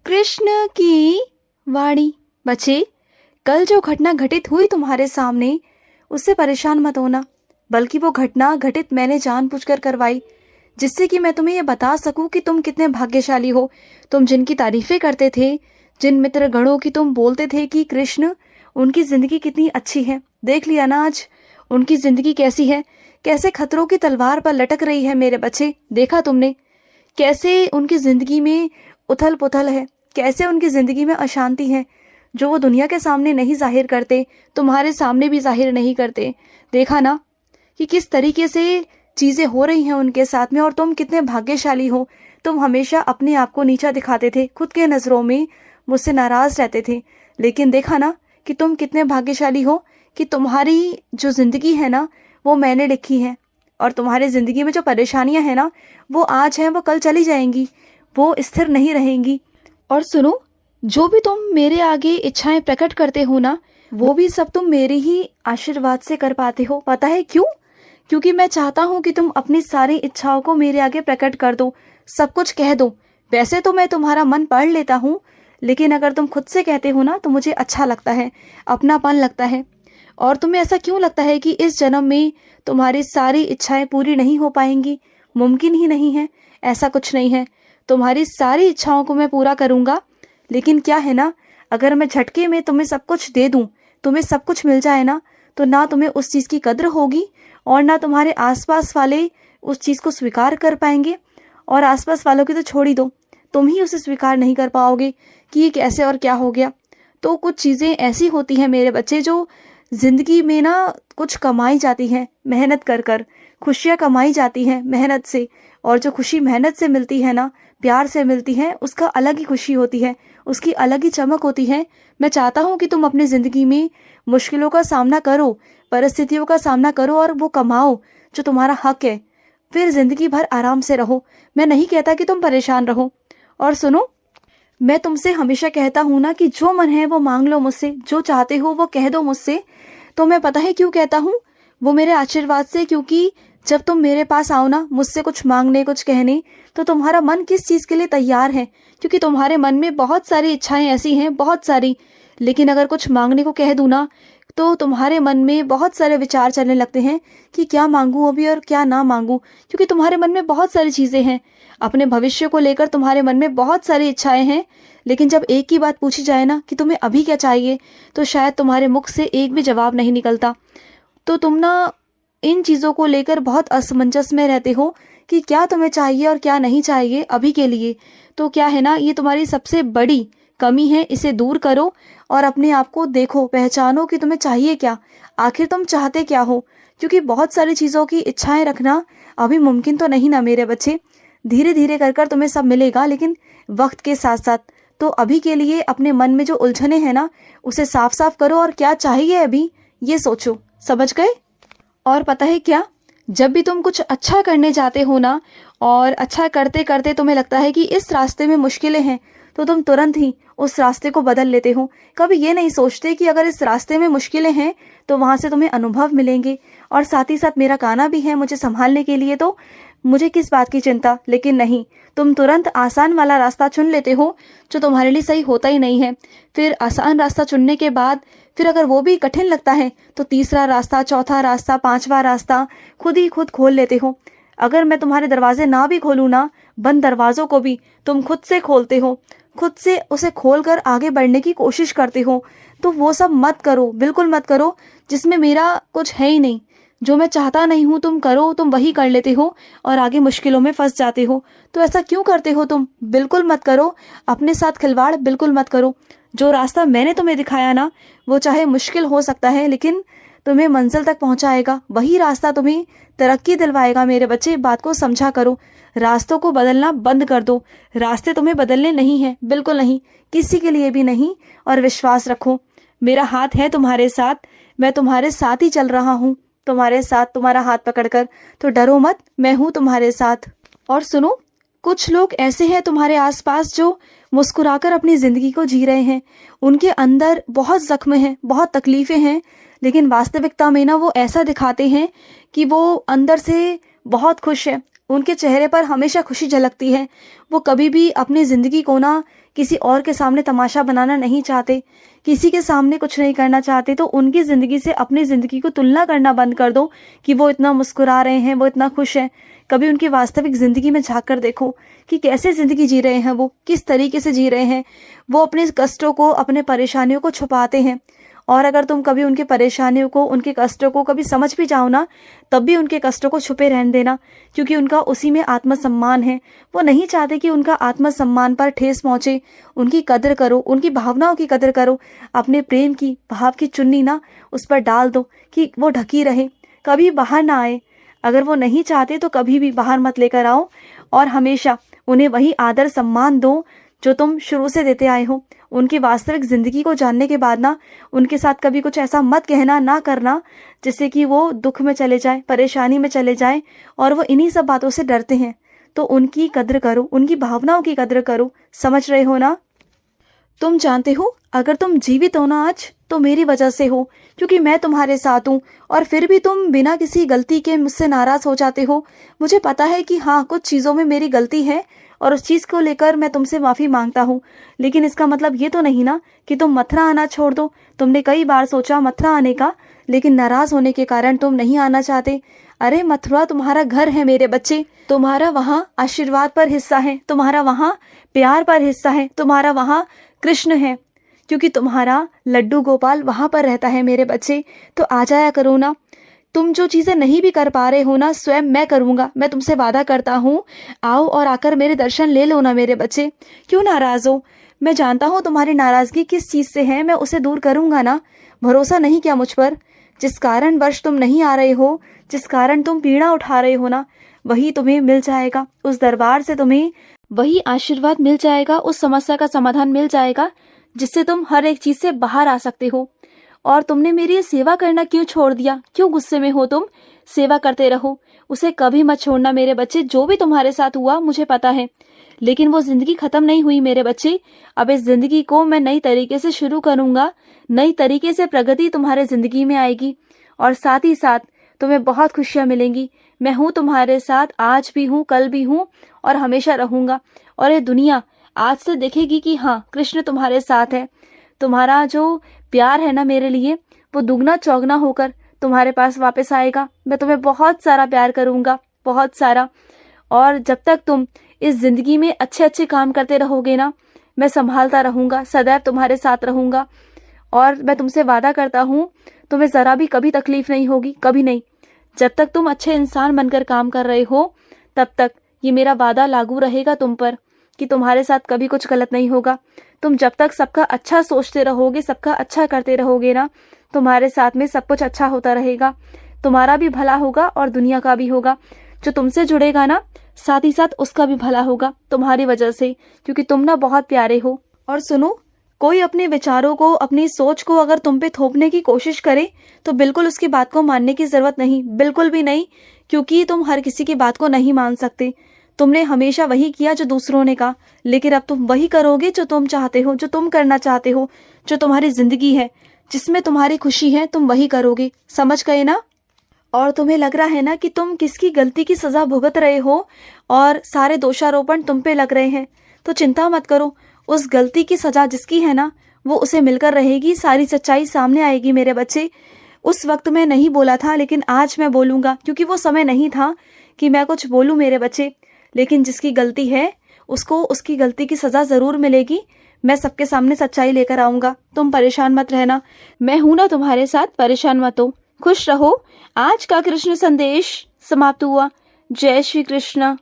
कृष्ण की वाणी। बच्चे, कल जो घटना घटित हुई तुम्हारे सामने, उससे परेशान मत होना, बल्कि वो घटना घटित मैंने जानबूझकर करवाई, जिससे कि मैं तुम्हें ये बता सकूं कि तुम कितने भाग्यशाली हो। तुम जिनकी तारीफें करते थे, जिन मित्र गणों की तुम बोलते थे कि कृष्ण, उनकी जिंदगी कितनी अच्छी है, देख लिया ना आज उनकी जिंदगी कैसी है, कैसे खतरों की तलवार पर लटक रही है। मेरे बच्चे, देखा तुमने कैसे उनकी जिंदगी में उथल पुथल है, कैसे उनकी जिंदगी में अशांति है, जो वो दुनिया के सामने नहीं जाहिर करते, तुम्हारे सामने भी जाहिर नहीं करते। देखा ना कि किस तरीके से चीजें हो रही हैं उनके साथ में, और तुम कितने भाग्यशाली हो। तुम हमेशा अपने आप को नीचा दिखाते थे, खुद के नजरों में मुझसे नाराज रहते थे, लेकिन देखा ना कि तुम कितने भाग्यशाली हो कि तुम्हारी जो जिंदगी है ना, वो मैंने लिखी है, और तुम्हारी जिंदगी में जो परेशानियां हैं ना, वो आज हैं, वो कल चली जाएंगी, वो स्थिर नहीं रहेंगी। और सुनो, जो भी तुम मेरे आगे इच्छाएं प्रकट करते हो ना, वो भी सब तुम मेरे ही आशीर्वाद से कर पाते हो। पता है क्यों? क्योंकि मैं चाहता हूँ कि तुम अपनी सारी इच्छाओं को मेरे आगे प्रकट कर दो, सब कुछ कह दो। वैसे तो मैं तुम्हारा मन पढ़ लेता हूँ, लेकिन अगर तुम खुद से कहते हो ना, तो मुझे अच्छा लगता है, अपनापन लगता है। और तुम्हें ऐसा क्यों लगता है कि इस जन्म में तुम्हारी सारी इच्छाएं पूरी नहीं हो पाएंगी? मुमकिन ही नहीं है, ऐसा कुछ नहीं है। तुम्हारी सारी इच्छाओं को मैं पूरा करूंगा, लेकिन क्या है ना, अगर मैं झटके में तुम्हें सब कुछ दे दूं, तुम्हें सब कुछ मिल जाए ना, तो ना तुम्हें उस चीज़ की कद्र होगी, और ना तुम्हारे आसपास वाले उस चीज़ को स्वीकार कर पाएंगे। और आसपास वालों की तो छोड़ ही दो, तुम ही उसे स्वीकार नहीं कर पाओगे कि ये कैसे और क्या हो गया। तो कुछ चीज़ें ऐसी होती हैं मेरे बच्चे, जो जिंदगी में ना कुछ कमाई जाती है मेहनत कर कर, खुशियाँ कमाई जाती हैं मेहनत से, और जो खुशी मेहनत से मिलती है ना, प्यार से मिलती है, उसका अलग ही खुशी होती है, उसकी अलग ही चमक होती है। मैं चाहता हूँ कि तुम अपनी ज़िंदगी में मुश्किलों का सामना करो, परिस्थितियों का सामना करो, और वो कमाओ जो तुम्हारा हक है, फिर ज़िंदगी भर आराम से रहो। मैं नहीं कहता कि तुम परेशान रहो। और सुनो, मैं तुमसे हमेशा कहता हूँ ना कि जो मन है वो मांग लो मुझसे, जो चाहते हो वो कह दो मुझसे। तो मैं पता है क्यों कहता हूँ? वो मेरे आशीर्वाद से, क्योंकि जब तुम मेरे पास आओ ना, मुझसे कुछ मांगने, कुछ कहने, तो तुम्हारा मन किस चीज़ के लिए तैयार है, क्योंकि तुम्हारे मन में बहुत सारी इच्छाएं ऐसी हैं, बहुत सारी। लेकिन अगर कुछ मांगने को कह दूँ ना, तो तुम्हारे मन में बहुत सारे विचार चलने लगते हैं कि क्या मांगूं अभी और क्या ना मांगूं, क्योंकि तुम्हारे मन में बहुत सारी चीज़ें हैं। अपने भविष्य को लेकर तुम्हारे मन में बहुत सारी इच्छाएं हैं, लेकिन जब एक ही बात पूछी जाए ना कि तुम्हें अभी क्या चाहिए, तो शायद तुम्हारे मुख से एक भी जवाब नहीं निकलता। तो तुम ना इन चीज़ों को लेकर बहुत असमंजस में रहते हो कि क्या तुम्हें चाहिए और क्या नहीं चाहिए अभी के लिए। तो क्या है ना, ये तुम्हारी सबसे बड़ी कमी है, इसे दूर करो और अपने आप को देखो, पहचानो कि तुम्हें चाहिए क्या, आखिर तुम चाहते क्या हो। क्योंकि बहुत सारी चीज़ों की इच्छाएं रखना अभी मुमकिन तो नहीं ना मेरे बच्चे, धीरे धीरे कर कर तुम्हें सब मिलेगा, लेकिन वक्त के साथ साथ। तो अभी के लिए अपने मन में जो उलझने हैं ना, उसे साफ साफ करो, और क्या चाहिए अभी ये सोचो। समझ गए? और पता है क्या, जब भी तुम कुछ अच्छा करने जाते हो ना, और अच्छा करते करते तुम्हें लगता है कि इस रास्ते में मुश्किलें हैं, तो तुम तुरंत ही उस रास्ते को बदल लेते हो। कभी ये नहीं सोचते कि अगर इस रास्ते में मुश्किलें हैं, तो वहां से तुम्हें अनुभव मिलेंगे, और साथ ही साथ मेरा गाना भी है मुझे संभालने के लिए, तो मुझे किस बात की चिंता। लेकिन नहीं, तुम तुरंत आसान वाला रास्ता चुन लेते हो, जो तुम्हारे लिए सही होता ही नहीं है। फिर आसान रास्ता चुनने के बाद फिर अगर वो भी कठिन लगता है, तो तीसरा रास्ता, चौथा रास्ता, पांचवा रास्ता खुद ही खुद खोल लेते हो। अगर मैं तुम्हारे दरवाजे ना भी खोलूँ ना, बंद दरवाजों को भी तुम खुद से खोलते हो, खुद से उसे खोलकर आगे बढ़ने की कोशिश करते हो। तो वो सब मत करो, बिल्कुल मत करो, जिसमें मेरा कुछ है ही नहीं। जो मैं चाहता नहीं हूँ तुम करो, तुम वही कर लेते हो और आगे मुश्किलों में फंस जाते हो। तो ऐसा क्यों करते हो तुम? बिल्कुल मत करो, अपने साथ खिलवाड़ बिल्कुल मत करो। जो रास्ता मैंने तुम्हें दिखाया ना, वो चाहे मुश्किल हो सकता है, लेकिन तुम्हें मंजिल तक पहुंचाएगा। वही रास्ता तुम्हें तरक्की दिलवाएगा मेरे बच्चे, बात को समझा करो। रास्तों को बदलना बंद कर दो, रास्ते तुम्हें बदलने नहीं है, बिल्कुल नहीं, किसी के लिए भी नहीं। और विश्वास रखो, मेरा हाथ है तुम्हारे साथ, मैं तुम्हारे साथ ही चल रहा हूँ, तुम्हारे साथ, तुम्हारा हाथ पकड़कर। तो डरो मत, मैं हूँ तुम्हारे साथ। और सुनो, कुछ लोग ऐसे हैं तुम्हारे आसपास जो मुस्कुराकर अपनी जिंदगी को जी रहे हैं। उनके अंदर बहुत जख्म हैं, बहुत तकलीफें हैं, लेकिन वास्तविकता में ना वो ऐसा दिखाते हैं कि वो अंदर से बहुत खुश है। उनके चेहरे पर हमेशा खुशी झलकती है। वो कभी भी अपनी जिंदगी को ना किसी और के सामने तमाशा बनाना नहीं चाहते, किसी के सामने कुछ नहीं करना चाहते, तो उनकी ज़िंदगी से अपनी ज़िंदगी को तुलना करना बंद कर दो कि वो इतना मुस्कुरा रहे हैं, वो इतना खुश हैं। कभी उनकी वास्तविक ज़िंदगी में झांक कर देखो कि कैसे ज़िंदगी जी रहे हैं, वो किस तरीके से जी रहे हैं। वो अपने कष्टों को, अपने परेशानियों को छुपाते हैं। और अगर तुम कभी उनकी परेशानियों को, उनके कष्टों को कभी समझ भी जाओ ना, तब भी उनके कष्टों को छुपे रहने देना, क्योंकि उनका उसी में आत्मसम्मान है। वो नहीं चाहते कि उनका आत्मसम्मान पर ठेस पहुँचे। उनकी कदर करो, उनकी भावनाओं की कदर करो। अपने प्रेम की, भाव की चुन्नी ना उस पर डाल दो कि वो ढकी रहे, कभी बाहर ना आए। अगर वो नहीं चाहते तो कभी भी बाहर मत लेकर आओ, और हमेशा उन्हें वही आदर सम्मान दो जो तुम शुरू से देते आए हो। उनकी वास्तविक ज़िंदगी को जानने के बाद ना, उनके साथ कभी कुछ ऐसा मत कहना, ना करना जिससे कि वो दुख में चले जाए, परेशानी में चले जाए, और वो इन्हीं सब बातों से डरते हैं। तो उनकी कद्र करो, उनकी भावनाओं की कद्र करो। समझ रहे हो ना? तुम जानते हो, अगर तुम जीवित हो ना आज, तो मेरी वजह से हो, क्योंकि मैं तुम्हारे साथ हूँ। और फिर भी तुम बिना किसी गलती के मुझसे नाराज़ हो जाते हो। मुझे पता है कि हाँ, कुछ चीज़ों में मेरी गलती है, और उस चीज़ को लेकर मैं तुमसे माफ़ी मांगता हूँ। लेकिन इसका मतलब ये तो नहीं ना कि तुम मथुरा आना छोड़ दो। तुमने कई बार सोचा मथुरा आने का, लेकिन नाराज़ होने के कारण तुम नहीं आना चाहते। अरे मथुरा तुम्हारा घर है मेरे बच्चे। तुम्हारा वहाँ आशीर्वाद पर हिस्सा है, तुम्हारा वहाँ प्यार पर हिस्सा है, तुम्हारा वहाँ कृष्ण है, क्योंकि तुम्हारा लड्डू गोपाल वहाँ पर रहता है मेरे बच्चे। तो आ जाया करो ना। तुम जो चीज़ें नहीं भी कर पा रहे हो ना, स्वयं मैं करूँगा। मैं तुमसे वादा करता हूँ, आओ और आकर मेरे दर्शन ले लो ना मेरे बच्चे। क्यों नाराज़ हो? मैं जानता हूँ तुम्हारी नाराज़गी किस चीज़ से है, मैं उसे दूर करूँगा ना। भरोसा नहीं क्या मुझ पर? जिस कारणवश तुम नहीं आ रहे हो, जिस कारण तुम पीड़ा उठा रहे हो ना, वही तुम्हें मिल जाएगा। उस दरबार से तुम्हें वही आशीर्वाद मिल जाएगा, उस समस्या का समाधान मिल जाएगा जिससे तुम हर एक चीज़ से बाहर आ सकते हो। और तुमने मेरी ये सेवा करना क्यों छोड़ दिया? क्यों गुस्से में हो तुम? सेवा करते रहो, उसे कभी मत छोड़ना मेरे बच्चे। जो भी तुम्हारे साथ हुआ मुझे पता है, लेकिन वो ज़िंदगी ख़त्म नहीं हुई मेरे बच्चे। अब इस ज़िंदगी को मैं नई तरीके से शुरू करूँगा। नई तरीके से प्रगति तुम्हारे ज़िंदगी में आएगी, और साथ ही साथ तुम्हें बहुत खुशियाँ मिलेंगी। मैं हूँ तुम्हारे साथ, आज भी हूँ, कल भी हूँ, और हमेशा रहूँगा। और ये दुनिया आज से देखेगी कि हाँ, कृष्ण तुम्हारे साथ है। तुम्हारा जो प्यार है ना मेरे लिए, वो दुगना चौगना होकर तुम्हारे पास वापस आएगा। मैं तुम्हें बहुत सारा प्यार करूँगा, बहुत सारा। और जब तक तुम इस ज़िंदगी में अच्छे अच्छे काम करते रहोगे ना, मैं संभालता रहूँगा, सदैव तुम्हारे साथ रहूँगा। और मैं तुमसे वादा करता हूँ, तुम्हें ज़रा भी कभी तकलीफ़ नहीं होगी, कभी नहीं। जब तक तुम अच्छे इंसान बनकर काम कर रहे हो, तब तक ये मेरा वादा लागू रहेगा तुम पर कि तुम्हारे साथ कभी कुछ गलत नहीं होगा। तुम जब तक सबका अच्छा सोचते रहोगे, सबका अच्छा करते रहोगे ना, तुम्हारे साथ में सब कुछ अच्छा होता रहेगा। तुम्हारा भी भला होगा और दुनिया का भी होगा। जो तुमसे जुड़ेगा ना, साथ ही साथ उसका भी भला होगा तुम्हारी वजह से, क्योंकि तुम ना बहुत प्यारे हो। और सुनो, कोई अपने विचारों को, अपनी सोच को अगर तुम पे थोपने की कोशिश करे, तो बिल्कुल उसकी बात को मानने की ज़रूरत नहीं, बिल्कुल भी नहीं, क्योंकि तुम हर किसी की बात को नहीं मान सकते। तुमने हमेशा वही किया जो दूसरों ने कहा, लेकिन अब तुम वही करोगे जो तुम चाहते हो, जो तुम करना चाहते हो, जो तुम्हारी ज़िंदगी है, जिसमें तुम्हारी खुशी है, तुम वही करोगे। समझ गए ना? और तुम्हें लग रहा है ना कि तुम किसकी गलती की सज़ा भुगत रहे हो और सारे दोषारोपण तुम पे लग रहे हैं, तो चिंता मत करो। उस गलती की सज़ा जिसकी है ना, वो उसे मिलकर रहेगी। सारी सच्चाई सामने आएगी मेरे बच्चे। उस वक्त मैं नहीं बोला था, लेकिन आज मैं बोलूँगा, क्योंकि वो समय नहीं था कि मैं कुछ बोलूँ मेरे बच्चे। लेकिन जिसकी गलती है, उसको उसकी गलती की सज़ा ज़रूर मिलेगी। मैं सबके सामने सच्चाई लेकर आऊँगा, तुम परेशान मत रहना। मैं हूँ ना तुम्हारे साथ, परेशान मत हो, खुश रहो। आज का कृष्ण संदेश समाप्त हुआ। जय श्री कृष्ण।